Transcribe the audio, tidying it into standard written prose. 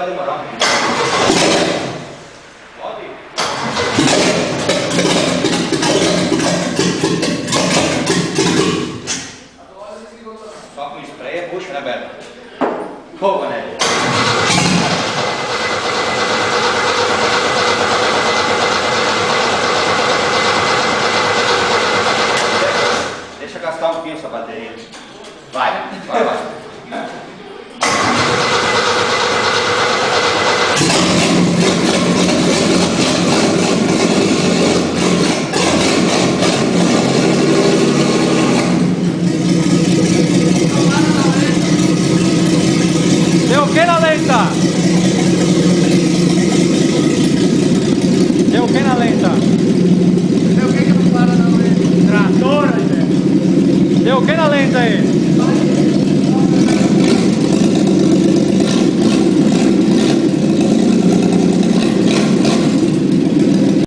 vai demorar um pouquinho. Pode ir. Só com spray é bucha, né, Beto? Fogo, né? Deixa gastar um pouquinho essa bateria. Vai, vai, vai. Deu o que na lenta? Deu o que na lenta? Deu o que não para não, hein? Trator, aí, velho. Deu o que na lenta aí?